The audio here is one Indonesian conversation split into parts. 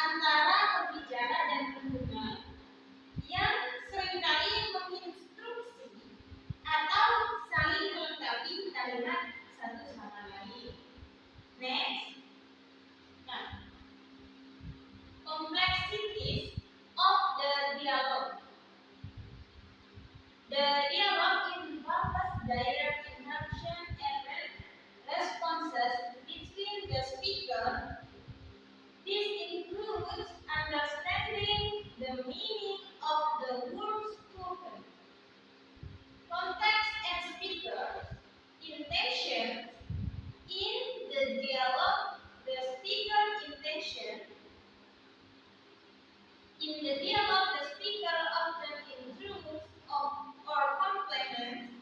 antara pembicara dan pendengar yang seringkali menginstruksi atau saling melengkapi kalimat satu sama lain. Next. Nah, complexities of the dialogue. The dialogue involves direct interaction and responses between the speaker. This includes understanding the meaning of the words spoken, context and speaker intentions in the dialogue. The speaker intention in the dialogue, the speaker often intrudes or complements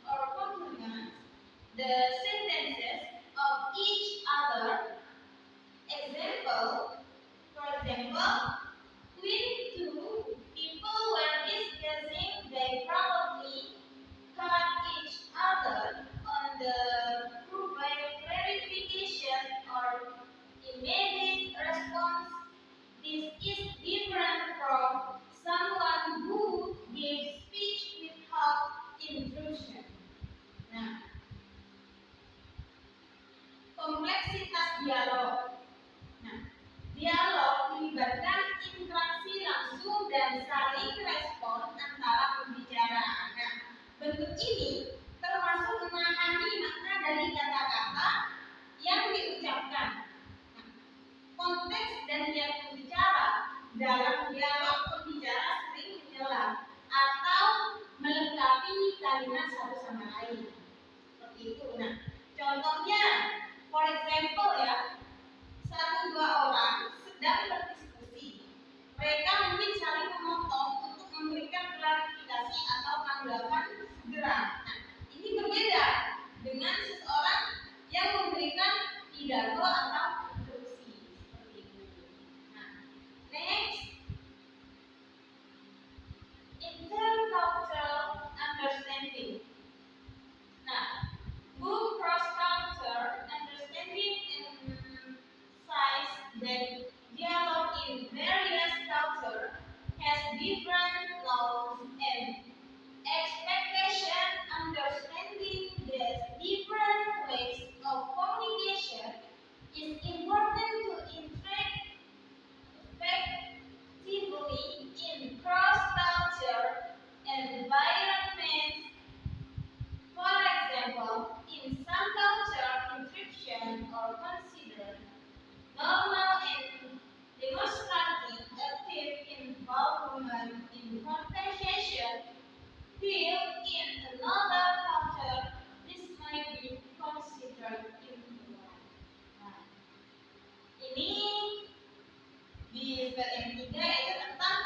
the sentences of each other. For example, when two people were discussing, they probably cut each other on the provide clarification or immediate response. This is different from someone who gives speech without intrusion. Nah, kompleksitas dialog. Nah, dialog melibatkan interaksi langsung dan saling respon antara pembicara. Nah, bentuk ini termasuk memahami makna dari kata-kata yang diucapkan. Nah, konteks dan niat pembicara. Dalam dialog, pembicara sering menjelaskan atau melengkapi kalimat satu sama lain. Seperti itu. Nah, contohnya, for example ya, satu dua orang sedang berdiskusi. Mereka mungkin saling memotong untuk memberikan klarifikasi atau tanggapan segera. Nah, ini berbeda dengan seseorang yang memberikan pidato atau instruksi seperti itu. Nah, next, intercultural understanding. Nah, book cross-cultural understanding emphasizes that dialogue in various cultures has different norms and expectations. Understanding these different ways of communication is important to interact effectively in cross-cultural environments. For example, in some cultures, encryption are considered normal and demonstrating active involvement in conversation, while in another culture, this might be considered immoral. Nah, ini di slide yang ketiga yaitu tentang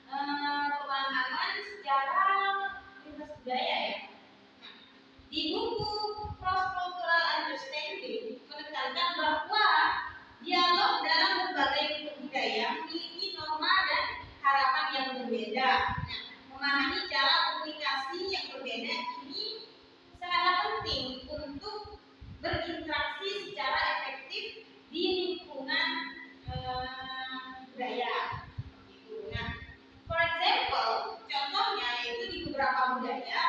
pemahaman secara lintas budaya ya. Di buku Cross-Cultural Understanding menekankan bahwa dialog dalam berbagai bentuk budaya memiliki norma dan harapan yang berbeda. Nah, memahami cara komunikasi yang berbeda ini sangat penting untuk berinteraksi secara efektif di lingkungan budaya. Nah, for example, contohnya yaitu di beberapa budaya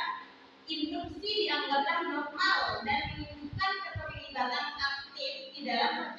instruksi dianggaplah normal dan menunjukkan keterlibatan aktif di dalam